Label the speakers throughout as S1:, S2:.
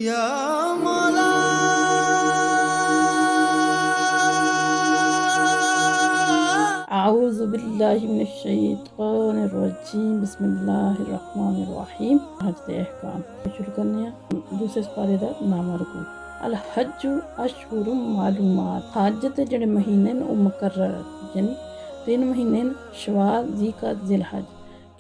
S1: یا مولا
S2: اعوذ باللہ من الشیطان الرجیم، بسم اللہ الرحمن الرحیم۔ حج دے احکام شروع کرنے ہیں۔ دوسرے سپارے دا نام رکو۔ الحج اشہر معلومات، حج تے جڑے مہینے نے او مقرر یعنی 3 مہینے شوال، ذیقعد، ذی الحج۔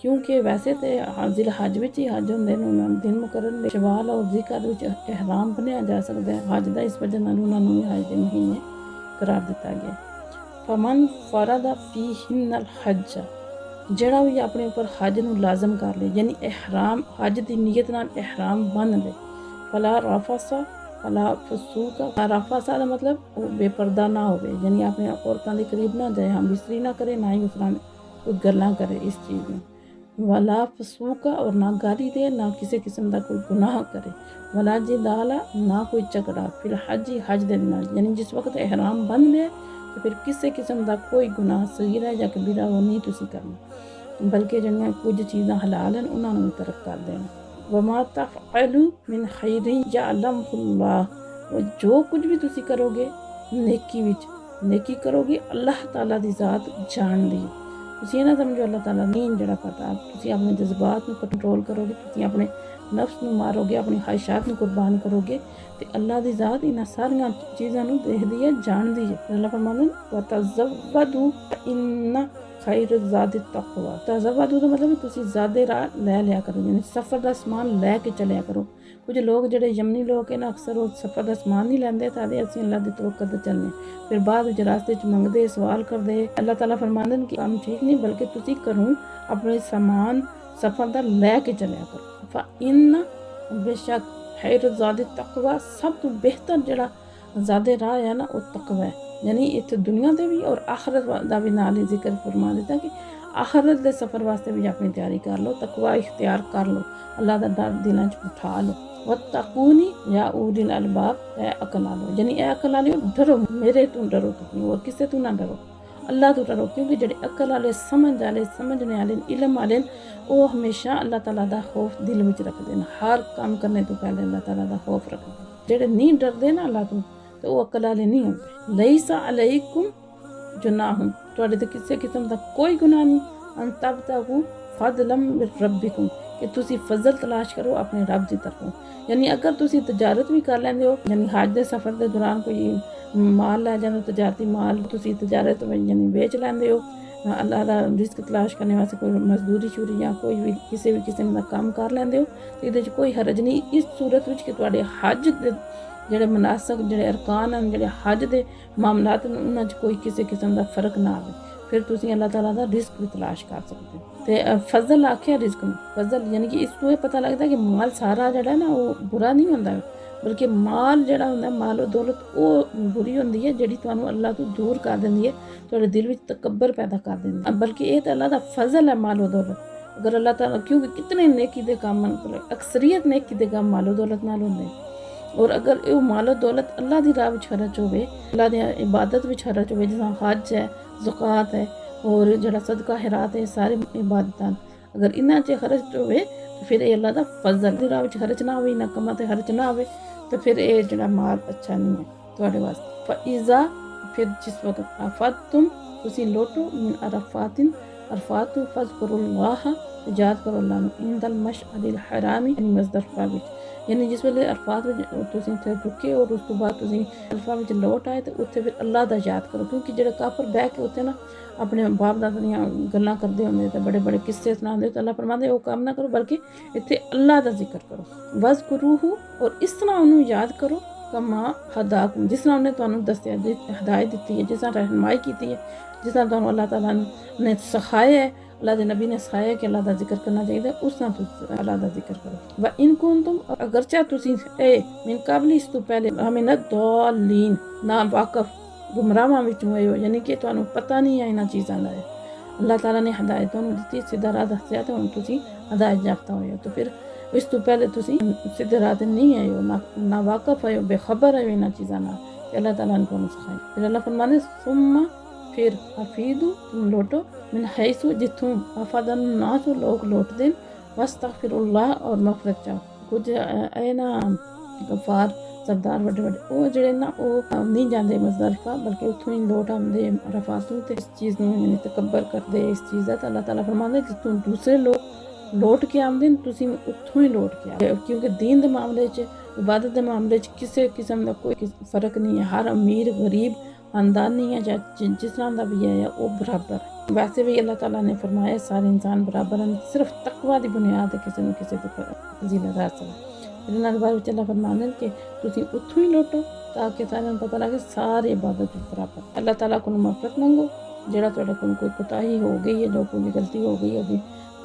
S2: کیونکہ ویسے تے ذی الحج وچ ہی حج ہوندے نے، انہاں دن مقرر نے۔ شوال اور ذیقعد وچ احرام بنیا جا سکدا ہے حج دا، اس وجہ نال انہاں نوں حج دے مہینے قرار دتا گیا۔ فمن فرض فیہن الحج، جڑا بھی اپنے اوپر حج نو لازم کر لے یعنی احرام، حج دی نیت نال احرام بن لے، فلا رفث فلا فسوق۔ رفث دا مطلب وہ بے پردہ نہ ہوئے، یعنی اپنے عورتاں دے قریب نہ جائے، ہم بستری نہ کرے، نہ ہی اس طرح کوئی گلاں کرے اس چیز میں۔ ولا فسوق، اور نہ گالی دے، نہ کسی قسم دا کوئی گناہ کرے۔ ولا جدال، نہ کوئی جھگڑا، فی الحج، حج دے دن، یعنی جس وقت احرام بن لے تو پھر کسی قسم دا کوئی گناہ صغیرہ یا کبیرہ وہ نہیں تسی کرنا، بلکہ جنہیں کچھ چیزاں حلال ہیں انہاں نوں ترک کر دینا۔ وما تفعلوا من خیر یعلمہ اللہ، جو کچھ بھی تسی کرو گے نیکی وچ، نیکی کرو گے اللہ تعالیٰ دی ذات جان دی۔ تسی یہ نہ سمجھو اللہ تعالیٰ نہیں جڑا پتا، تسی اپنے جذبات نوں کنٹرول کرو گے، تسی اپنے نفس نوں مارو گے، اپنی خواہشات نوں قربان کرو گے، تے اللہ دی ذات انہاں ساریاں چیزاں نوں دیکھدی ہے، جاندی ہے۔ اللہ فرماندے وَتَزَوَّدُوا فَإِنَّ خَيْرَ الزَّادِ التَّقْوَىٰ۔ تزودوا دا مطلب تسی زیادہ راہ لے لیا کرو، یعنی سفر دا سامان لے کے چلیا کرو۔ کچھ لوگ جڑے یمنی لوگ ہیں نا، اکثر وہ سفر دا سامان نہیں لیندے، تاکہ اسی اللہ دی توکل تے چلنے، پھر بعد وچ راستے چ منگدے، سوال کردے۔ اللہ تعالیٰ فرماندے کہ کام ٹھیک نہیں، بلکہ تسی کروں اپنے سامان سفر دا لے کے چلیا کرو۔ فَإِنَّ، بے شک، خیر الزاد التقویٰ، سب تو بہتر جڑا زیادہ راہ ہے نا وہ تقوی ہے، یعنی اتنے دنیا دے بھی اور آخرت دا بھی نال ہی ذکر فرما دیتا کہ آخرت دے سفر واسطے بھی اپنی تیاری کر لو، تقوی اختیار کر لو، اللہ دا ڈر دلاں چ بٹھا لو۔ وَاتَّقُونِ یا اُولی الالباب، اے عقل والو، یعنی اے عقل والو ڈرو، میرے تو ڈرو، تم اور کسے تو نہ ڈرو، اللہ تو ڈرو، کیونکہ جڑے عقل والے، سمجھنے والے، علم والے، وہ ہمیشہ اللہ تعالیٰ دا خوف دل وچ رکھدے ہیں، ہر کام کرنے تو پہلے اللہ تعالیٰ دا خوف رکھدے ہیں۔ جڑے نہیں ڈردے نا اللہ تو وہ عقل والے نہیں ہوندے۔ لیس علیکم جناح، تواڈے تے کسی قسم دا کوئی گناہ نہیں، ان تبتغوا فضلا من ربکم، کہ تسی فضل تلاش کرو اپنے رب دی طرفوں، یعنی اگر تسی تجارت بھی کر لیندے ہو، یعنی حج دے سفر دے دوران کوئی مال لے جاندے، تجارتی مال تسی تجارت یعنی بیچ لیندے ہو، اللہ دا رزق تلاش کرنے واسطے کوئی مزدوری شوری یا کوئی بھی کسی بھی قسم دا کام کر لیندے ہو، تو یہ کوئی حرج نہیں، اس صورت وچ کہ تواڈے حج دے جڑے مناسک، جڑے ارکان ہیں، جڑے حج دے معاملات ہیں، انہاں چ کوئی کسی قسم دا فرق نہ آوے، پھر تسی اللہ تعالیٰ دا رزق بھی تلاش کر سکتے ہو۔ تے فضل آکھیا رزق نوں، فضل یعنی کہ اس تو یہ پتہ لگدا ہے کہ مال سارا جڑا ہے نا وہ برا نہیں ہوندا، بلکہ مال جڑا ہوندا ہے، مال و دولت وہ بری ہوندی ہے جڑی تانوں اللہ تو دور کر دیندی ہے، تواڈے دل وچ تکبر پیدا کر دیندی ہے، بلکہ یہ تے اللہ دا فضل ہے مال و دولت۔ اگر اللہ تعالیٰ، کیونکہ کتنے نیکی دے کام، اکثریت نیکی دے کام مال و دولت نال ہوندے، اور اگر یہ مال و دولت اللہ دی راہ وچ خرچ ہوئے، اللہ دی عبادت وچ خرچ ہوئے، جیسا حج ہے، زکوٰۃ ہے، اور جڑا صدقہ خیرات ہے، سارے عبادتاں اگر انہاں چ خرچ ہوئے تو پھر یہ اللہ دا فضل دی راہ وچ خرچ نہ ہوئے، نہ کماں تے خرچ نہ ہوئے، تو پھر یہ جڑا مال اچھا نہیں ہے تواڈے واسطے۔ فَإِذَا، پھر جس وقت افضتم، تسی لوٹو، من عرفات، عرفات تو، فاذکروا اللہ، یاد کرو اللہ نو، عند المشعر الحرام، یعنی مزدلفہ وچ، یعنی جس ویلے عرفات تسی تے رکے اور اس تو بعد تسی مزدلفہ وچ لوٹ آئے تو اتنے پھر اللہ دا یاد کرو، کیونکہ جڑے کافر بہ کے اتنے نا اپنے باپ دادا دیاں گلاں کردے ہوندے تے بڑے بڑے قصے سناندے، تو اللہ فرماندے وہ کام نہ کرو، بلکہ اتنے اللہ دا ذکر کرو۔ وَاذْكُرُوهُ، اور اس طرح انہوں یاد کرو، کما ہداکم، جس طرح انہیں تانوں دسیا، ہدایت دیتی ہے، جس طرح رہنمائی کیتی ہے، جس طرح تانوں اللہ تعالیٰ نے سکھایا ہے، اللہ دے نبی نے سکھایا کہ اللہ دا ذکر کرنا چاہیے، اس طرح تسی اللہ دا ذکر کرو۔ وَإِن كُنتُمْ، اگرچہ تسی من قبل، اس تو پہلے، من الضالین، نا واقف، گمراہاں وچوں ہوئے ہو، یعنی کہ تانوں پتہ نہیں ہے انہاں چیزاں دا، اللہ تعالیٰ نے ہدایت تانوں دتی، سیدھا راہ دسیا، تے ہن تسی ہدایت یافتہ ہوئے ہو، تو پھر اس تو پہلے تسی سیدھے راہ تے نہیں آئے ہو، نہ واقف آئے ہو، بے خبر آئے ہو انہاں چیزاں نال، کہ اللہ تعالیٰ نے تانوں سکھایا۔ پھر اللہ فرمانے ثم، پھر افیدو، تم لوٹو، من حیث، جتھوں افاد الناس، لوگ لوٹ دیں، واستغفر اللہ، اور مغفرت چاہو۔ کچھ اے نا ਗਫਾਰ ਸਰਦਾਰ ਵੱਡੇ ਵੱਡੇ ਉਹ ਜਿਹੜੇ ਨਾ ਉਹ ਨਹੀਂ ਜਾਂਦੇ ਮੁਜ਼ਦਲਿਫਾ, ਬਲਕਿ ਉੱਥੋਂ ਹੀ ਲੋਟ ਆਉਂਦੇ ਅਰਾਫਾਤ ਤੋਂ, ਤੇ ਇਸ ਚੀਜ਼ ਨੂੰ ਯਾਨੀ ਤਕੱਬਰ ਕਰਦੇ ਇਸ ਚੀਜ਼ ਦਾ। ਤਾਂ ਅੱਲਾਹ ਤਾਲਾ ਫਰਮਾਉਂਦੇ ਜਿੱਥੋਂ ਦੂਸਰੇ ਲੋਕ ਲੋਟ ਕੇ ਆਉਂਦੇ ਨੇ ਤੁਸੀਂ ਉੱਥੋਂ ਹੀ ਲੋਟ ਕੇ ਆਓ, ਕਿਉਂਕਿ ਦੀਨ ਦੇ ਮਾਮਲੇ 'ਚ ਇਬਾਦਤ ਦੇ ਮਾਮਲੇ 'ਚ ਕਿਸੇ ਕਿਸਮ ਦਾ ਕੋਈ ਫਰਕ ਨਹੀਂ ਹੈ। ਹਰ ਅਮੀਰ ਗਰੀਬ ਖਾਨਦਾਨ ਨਹੀਂ ਹੈ, ਜਾਂ ਜਿਸ ਤਰ੍ਹਾਂ ਦਾ ਵੀ ਹੈ ਉਹ ਬਰਾਬਰ ਹੈ। ਵੈਸੇ ਵੀ ਅੱਲਾਹ ਤਾਲਾ ਨੇ ਫਰਮਾਇਆ ਸਾਰੇ ਇਨਸਾਨ ਬਰਾਬਰ ਹਨ, ਸਿਰਫ ਤਕਵਾ ਦੀ ਬੁਨਿਆਦ ਤੇ ਕਿਸੇ ਨੂੰ ਕਿਸੇ ਤੇ ਫਜ਼ੀਲਤ ਹਾਸਲ ਹੈ। ਇਹਨਾਂ ਦੇ ਬਾਰੇ ਵਿੱਚ ਅੱਲਾਹ ਫਰਮਾਉਂਦੇ ਨੇ ਕਿ ਤੁਸੀਂ ਉੱਥੋਂ ਹੀ ਲੋਟੋ ਤਾਂ ਕਿ ਸਾਰਿਆਂ ਨੂੰ ਪਤਾ ਲੱਗੇ ਸਾਰੇ ਇਬਾਦਤ ਵਿੱਚ ਬਰਾਬਰ। ਅੱਲਾਹ ਤਾਲਾ ਕੋਲ ਮਗਫਰਤ ਮੰਗੋ, ਜਿਹੜਾ ਤੁਹਾਡੇ ਕੋਲ ਕੋਈ ਕੋਤਾਹੀ ਹੋ ਗਈ ਹੈ, ਜੋ ਕੋਈ ਗਲਤੀ ਹੋ ਗਈ ਹੋਗੀ,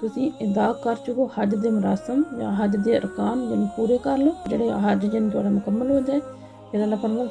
S2: ਤੁਸੀਂ ਅਦਾ ਕਰ ਚੁੱਕੋ ਹਜ ਦੇ ਮਰਾਸਮ ਜਾਂ ਹਜ ਦੇ ਅਰਕਾਨ, ਯਾਨੀ ਪੂਰੇ ਕਰ ਲਓ ਜਿਹੜੇ ਹਜ ਜਿਹਨੂੰ ਤੁਹਾਡਾ ਮੁਕੰਮਲ ਹੋ ਜਾਏ। ਫਿਰ ਅੱਲਾਹ ਫਰਮਾਉਂਦਾ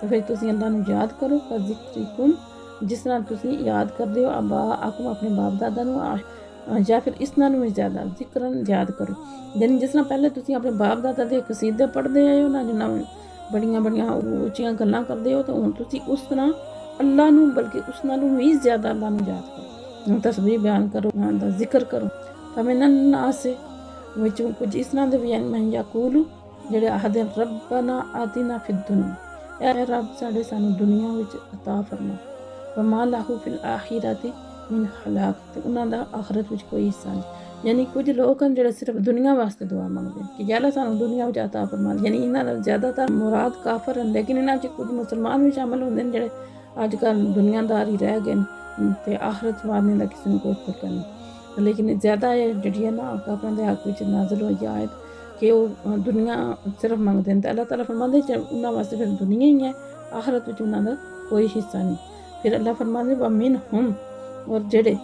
S2: ਤੇ ਫਿਰ ਤੁਸੀਂ ਅੱਲਾਹ ਨੂੰ ਯਾਦ ਕਰੋ, ਕਾ ਜ਼ਿਕਰਿਕੁਮ ਜਿਸ ਤਰ੍ਹਾਂ ਤੁਸੀਂ ਯਾਦ ਕਰਦੇ ਹੋ ਆਬਾਅਕੁਮ ਆਪਣੇ ਬਾਪ ਦਾਦਾ ਨੂੰ, ਜਾਂ ਫਿਰ ਇਸ ਨਾਲੋਂ ਵੀ ਜ਼ਿਆਦਾ ਜ਼ਿਕਰਨ ਯਾਦ ਕਰੋ। ਯਾਨੀ ਜਿਸ ਤਰ੍ਹਾਂ ਪਹਿਲੇ ਤੁਸੀਂ ਆਪਣੇ ਬਾਪ ਦਾਦਾ ਦੇ ਕਸੀਦੇ ਪੜ੍ਹਦੇ ਆਏ ਹੋ ਨਾ, ਜਿੰਨਾ ਬੜੀਆਂ ਬੜੀਆਂ ਉੱਚੀਆਂ ਗੱਲਾਂ ਕਰਦੇ ਹੋ, ਤਾਂ ਹੁਣ ਤੁਸੀਂ ਉਸ ਤਰ੍ਹਾਂ ਅੱਲਾਹ ਨੂੰ, ਬਲਕਿ ਉਸ ਨਾਲੋਂ ਵੀ ਜ਼ਿਆਦਾ ਅੱਲਾਹ ਨੂੰ ਯਾਦ ਕਰੋ, ਤਸਬੀਹ ਬਿਆਨ ਕਰੋ, ਦਾ ਜ਼ਿਕਰ ਕਰੋ। ਫਮਿਨਨ ਨਾਸ ਵਿੱਚੋਂ ਕੁਝ ਇਸ ਤਰ੍ਹਾਂ ਦੇ ਵੀ ਮਨ ਯਕੂਲੂ ਜਿਹੜੇ ਆਖਦੇ ਰੱਬਨਾ ਆਤਿਨਾ ਫਿਦ ਦੁਨੀਆ, ਐ ਰੱਬ ਸਾਨੂੰ ਦੁਨੀਆ ਵਿੱਚ ਅਤਾ ਫਰਮਾ, ਵਮਾ ਲਾਹੂ ਫਿਲ ਆਖਿਰਤੀ ਮਿਨ ਖਲਾਕ, ਤੇ ਉਹਨਾਂ ਦਾ ਆਖਰਤ ਵਿੱਚ ਕੋਈ ਹਿੱਸਾ ਨਹੀਂ। ਯਾਨੀ ਕੁਝ ਲੋਕ ਹਨ ਜਿਹੜੇ ਸਿਰਫ ਦੁਨੀਆ ਵਾਸਤੇ ਦੁਆ ਮੰਗਦੇ ਨੇ ਕਿ ਯਾ ਅੱਲਾ ਸਾਨੂੰ ਦੁਨੀਆ ਵਿੱਚ ਅਤਾ ਫਰਮਾ, ਯਾਨੀ ਇਹਨਾਂ ਦਾ ਜ਼ਿਆਦਾਤਰ ਮੁਰਾਦ ਕਾਫਰ ਹਨ। ਲੇਕਿਨ ਇਹਨਾਂ 'ਚ ਕੁਝ ਮੁਸਲਮਾਨ ਵੀ ਸ਼ਾਮਲ ਹੁੰਦੇ ਨੇ ਜਿਹੜੇ ਅੱਜ ਕੱਲ੍ਹ ਦੁਨੀਆਦਾਰ ਹੀ ਰਹਿ ਗਏ ਨੇ, ਤੇ ਆਖਰਤ ਵਾਰਨੇ ਦਾ ਕਿਸੇ ਨੂੰ ਕੋਈ ਫਿਕਰ ਨਹੀਂ। ਲੇਕਿਨ ਜ਼ਿਆਦਾ ਇਹ ਜਿਹੜੀ ਹੈ ਨਾ ਕਾਫਰਾਂ ਦੇ ਹੱਕ ਵਿੱਚ ਨਾਜ਼ਲ ਹੋਈ ਆਇਤ ਕਿ ਉਹ ਦੁਨੀਆ ਸਿਰਫ ਮੰਗਦੇ ਨੇ, ਤੇ ਅੱਲਾਹ ਤਾਲਾ ਫਰਮਾਉਂਦੇ ਉਹਨਾਂ ਵਾਸਤੇ ਫਿਰ ਦੁਨੀਆ ਹੀ ਹੈ, ਆਖਰਤ ਵਿੱਚ ਉਹਨਾਂ ਦਾ ਕੋਈ ਹਿੱਸਾ ਨਹੀਂ। ਫਿਰ ਅੱਲਾਹ ਫਰਮਾਉਂਦੇ ਵਾ ਮਿਨ ਹੁਮ, ਔਰ ਜਿਹੜੇ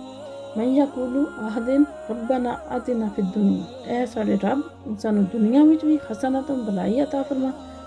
S2: ਮੈਂ ਯਕੂਲੂ ਆਖਦੇ ਰੱਬਨਾ ਆਤਿਨਾ ਫਿਦ ਦੁਨੀਆ, ਇਹ ਸਾਡੇ ਰੱਬ ਸਾਨੂੰ ਦੁਨੀਆ ਵਿੱਚ ਵੀ ਹਸਨਤੁਨ ਭਲਾਈ ਅਤਾ ਫਰਮਾ,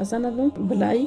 S2: ਹਸਨਤੁਨ ਭਲਾਈ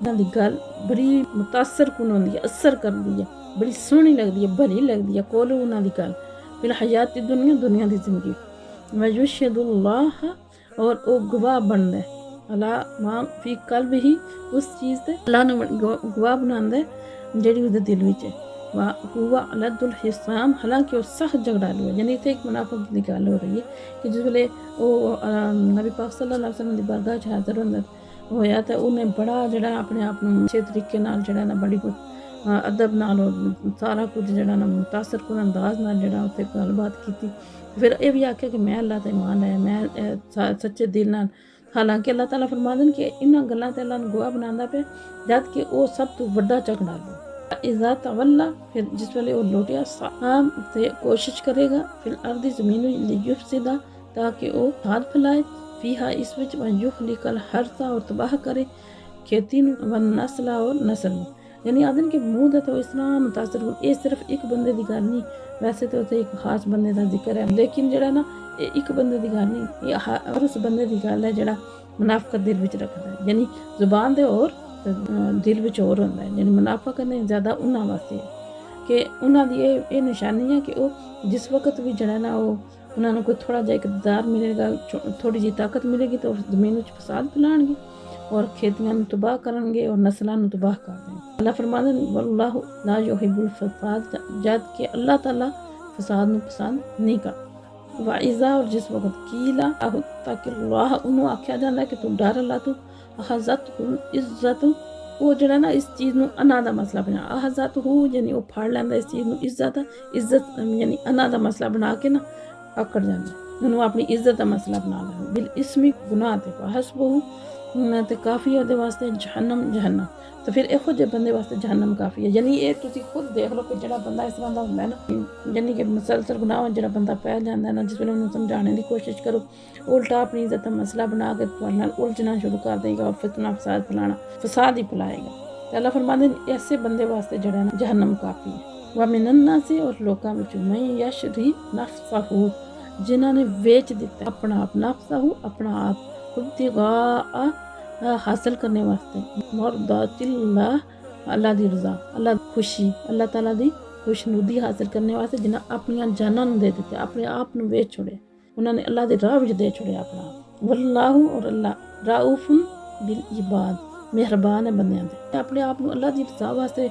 S2: انہاں دی گل بڑی متاثر کن ہوندی ہے، اثر کردی ہے، بڑی سونی لگدی ہے، بھلی لگدی ہے، کولو انہاں دی گل فی الحیات دنیا دی زندگی ویشہد اللہ اور او گواہ بندا ہے اللہ ما فی قلب ہی اس چیز تے اللہ نو گواہ بناندا ہے جیڑی اس دے دل وچ ہے ہوا علد الحسام حالانکہ وہ سخت جھگڑالو ہے، یعنی اتنے ایک منافق کی گل ہو رہی ہے کہ جس ویلے وہ نبی پاک صلی اللہ علیہ وسلم دی بارگاہ چ حاضر ہویا تو انہیں بڑا جڑا اپنے آپ اچھے طریقے نال جڑا نا بڑی ادب نال سارا کچھ جڑا نا متاثر کن انداز نال جڑا اتنے گل بات کیتی، پھر یہ بھی آکھیا کہ میں اللہ تے ایمان ہے، میں سچے دل نال، حالانکہ اللہ تعالیٰ فرماندن کہ انہاں گلاں تے اللہ نوں گواہ بناندا پیا جد کہ او سب تو بڑا جھگڑالو اذا تولا پھر جس ویلے وہ لوٹیا تے کوشش کرے گا پھر الارض زمین لیفسدا تاکہ وہ کھاد پھیلائے فیہا اس وچ یخلق الحرث اور تباہ کرے کھیتی نو والنسل اور نسل نو، یعنی آدھن کہ منہ دے تو اس طرح متاثر ہو، یہ صرف ایک بندے دی گل نہیں، ویسے تو ایک خاص بندے دا ذکر ہے لیکن جڑا نا ایک بندے دی گل نہیں، یہ ہر اس بندے دی گل ہے جڑا منافقت دل وچ رکھدا ہے، یعنی زبان دے اور دل وچ اور ہوندا ہے، یعنی منافقت کرنے زیادہ انہاں واسطے ہے کہ انہاں دی یہ نشانی ہے کہ وہ جس وقت بھی جڑا نا وہ انہاں نوں کوئی تھوڑا جا اقتدار ملے گا، تھوڑی جی طاقت ملے گی تو زمین وچ فساد پھیلان گے اور کھیتیاں نوں تباہ کرن گے اور نسلاں نوں تباہ کر دیں گے۔ اللہ فرماندے واللہ لا یحب الفساد، جد کہ اللہ تعالیٰ فساد نوں پسند نہیں کرتا۔ وَإِذَا اور جس وقت قیل اتق اللہ انہوں آکھیا جاندا ہے کہ تو ڈر اللہ تو اخذت العزت، وہ جڑا نا اس چیز نو انا دا مسئلہ بنا اخذت ہو یعنی وہ پھڑ لیندا اس چیز نو عزت یعنی انا دا مسئلہ بنا کے نا اکڑ جاندا انہوں اپنی عزت دا مسئلہ بنا لیندا بالاسم گناہ تے حسبہ تے کافی ہے دے واسطے جہنم تو پھر ایہو جے بندے واسطے جہنم کافی ہے، یعنی یہ تسی خود دیکھ لو کہ جڑا بندہ اس طرح دا ہوندا ہے نا، یعنی کہ مسلسل گناہ جڑا بندہ پہ جاندا ہے نا، جس ویلے انہوں سمجھانے دی کوشش کرو الٹا اپنی عزت دا مسئلہ بنا کے تواڈے نال الجھنا شروع کر دے گا اور فتنہ فساد پھیلانا فساد ہی پھیلائے گا۔ تے اللہ فرماندے ایسے بندے واسطے جڑا نا جہنم کافی ہے۔ وَمِنَ النَّاسِ اور لوکاں وچ مَن یشری نفسہ جنہاں نے بیچ دیتا اپنا آپ نفسہ اپنا آپ ابتغاء حاصل کرنے واسطے مرضات اللہ اللہ دی رضا، اللہ دی خوشی، اللہ تعالیٰ دی خوشنودی حاصل کرنے واسطے جنہاں اپنی جاناں نوں دے دیتے، اپنے آپ نوں بیچ چھوڑے، انہوں نے اللہ دے راہ وچ دے چھوڑے اپنا آپ۔ واللہ اور اللہ رؤوف بالعباد مہربان ہے بندیاں تے، اپنے آپ نوں اللہ دی رضا واسطے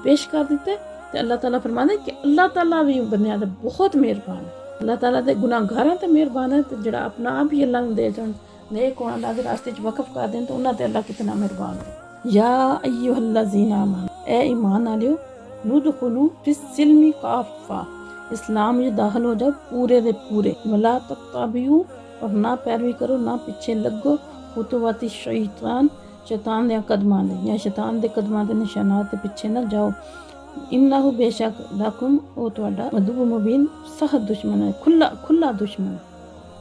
S2: پیش کر دیتے تے اللہ تعالیٰ فرماندے کہ اللہ تعالیٰ بھی بندیاں تے بہت مہربان ہے، اللہ تعالیٰ دے گناہگاراں تے مہربان ہے تے جڑا اپنا آپ ہی اللہ نوں دے جان نیک ہونا اللہ دے راستے چ وقف کر دین تو انہاں تے اللہ کتنا مہربان ہے۔ یا ایھا الذین آمنوا اے ایمان والو ندخلوا فی السلم کافہ اسلام میں داخل ہو جاؤ پورے دے پورے، ولا تتبعوا اور نہ پیروی کرو نہ پیچھے لگو خطوات شیطان شیطان دے قدماں دے یا شیطان دے قدماں دے نشانات دے پیچھے نہ جاؤ، انہ بے شک لکم او تہاڈا عدو مبین سخت دشمن ہے، کھلا دشمن ہے،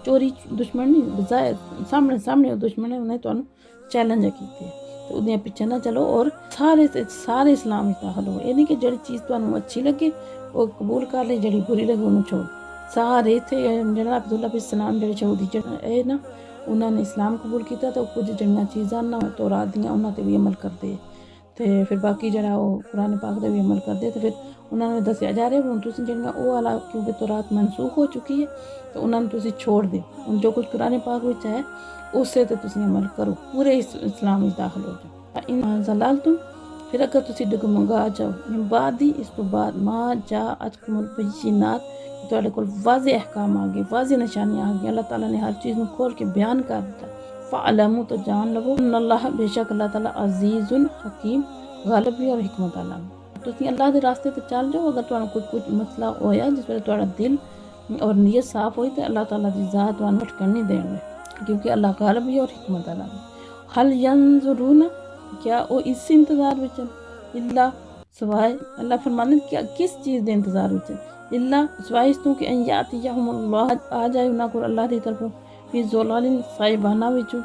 S2: چوری دشمن نہیں بظاہر سامنے دشمن ہے، انہیں تانوں چیلنج کیتے تو انہیں پیچھے نہ چلو اور سارے اسلام میں داخل ہو، یہ نہیں کہ جڑی چیز تانوں اچھی لگے وہ قبول کر لے، جڑی بری لگے انہوں چھوڑ، سارے تھے جناب عبداللہ بن سلام جڑے یہودی اے نا انہوں نے اسلام قبول کیتا تو کچھ جڑیاں چیزاں نا تورات دیاں انہاں تے بھی عمل کردے تے پھر باقی جڑا وہ قرآن پاک تے بھی عمل کردے تے پھر انہوں نے دسیا جا رہا ہے ہن تسی جڑیاں او والا کیونکہ تورات منسوخ ہو چکی ہے تو انہوں نے تسی چھوڑ دے، ہن جو کچھ قرآن پاک وچ ہے اسے تے تسی عمل کرو، پورے اسلام وچ داخل ہو جاؤ۔ ان زلالتم پھر اگر تسی ڈگمگا جاؤ من بعدی اس تو بعد ما جاءتکم البینات تواڈے کول واضح احکام آ گئے، واضح نشانیاں آ گئی، اللہ تعالیٰ نے ہر چیز نوں کھول کے بیان کر دیا، فعلموا تو جان لو ان اللہ بے شک اللہ تعالیٰ عزیز حکیم غالب بھی اور حکمت والا۔ تسی اللہ دے راستے تے چل جاؤ، اگر تانوں کوئی کچھ مسئلہ ہویا جس ویلے تہاڈا دل اور نیت صاف ہوئی تو اللہ تعالیٰ دی ذات تانوں بھٹکن نہیں دین گے کیونکہ اللہ غالب بھی اور حکمت والا ہے۔ حل ینظرون کیا وہ اس انتظار وچ اللہ سوائے اللہ فرمانے کیا کس چیز دے انتظار وچ اللہ سوائے اس تو کہ ان یاتیہم اللہ آ جائے انہاں کو اللہ دی طرفوں فی ظلال صائبانہ وچ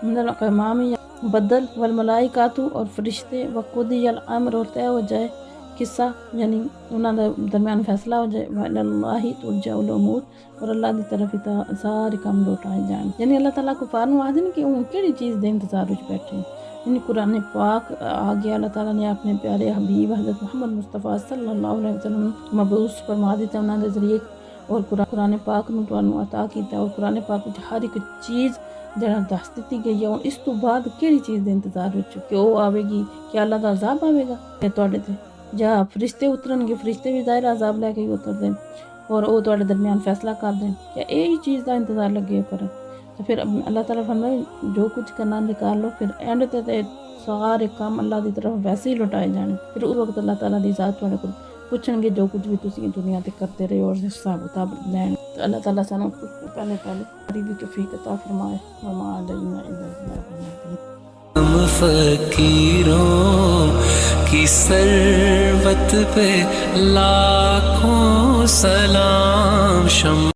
S2: من الغمام بدل والملائکات اور فرشتے وقضی الامر اور طے ہو جائے قصہ یعنی انہاں دے درمیان فیصلہ ہو جائے واللہ ترجع الامور اور اللہ دی طرف سارے کام لوٹائے جان، یعنی اللہ تعالیٰ کو فارن آدھن کہ وہ کیڑی چیز دے انتظار وچ بیٹھے یعنی قرآن پاک آ گیا، اللہ تعالیٰ نے اپنے پیارے حبیب حضرت محمد مصطفیٰ صلی اللہ علیہ وسلم مبعوث فرما دیتا انہاں دے ذریعے، اور قرآن پاک نو تانوں عطا کیتا، اور قرآن پاک وچ ہر ایک چیز جڑا دس دیتی گئی ہے۔ اس تو بعد کیڑی چیز دے انتظار وچ کہ وہ آوے گی، کہ اللہ دا عذاب آوے گا کہ تواڈے تے، جا فرشتے اترن گے، فرشتے بھی ظاہر عذاب لے کے ہی اتر دین اور وہ تواڈے درمیان فیصلہ کر دیں، کیا یہی چیز دا انتظار لگے کرن؟ تو پھر اللہ تعالیٰ فرمائے جو کچھ کرنا نکال لو، پھر اینڈ تے سارے کام اللہ دی طرف ویسے ہی لوٹائے جانے۔ پھر اس وقت اللہ تعالیٰ دی ذات تواڈے کول پوچھن گے جو کچھ بھی تسی دنیا تے کرتے رہے اور حساب کتاب لین۔ تو اللہ تعالیٰ سانوں پہلے دی توفیق عطا فرمائے۔ وما علینا الا البلاغ۔
S1: ہم فقیروں کی ثروت پہ لاکھوں سلام۔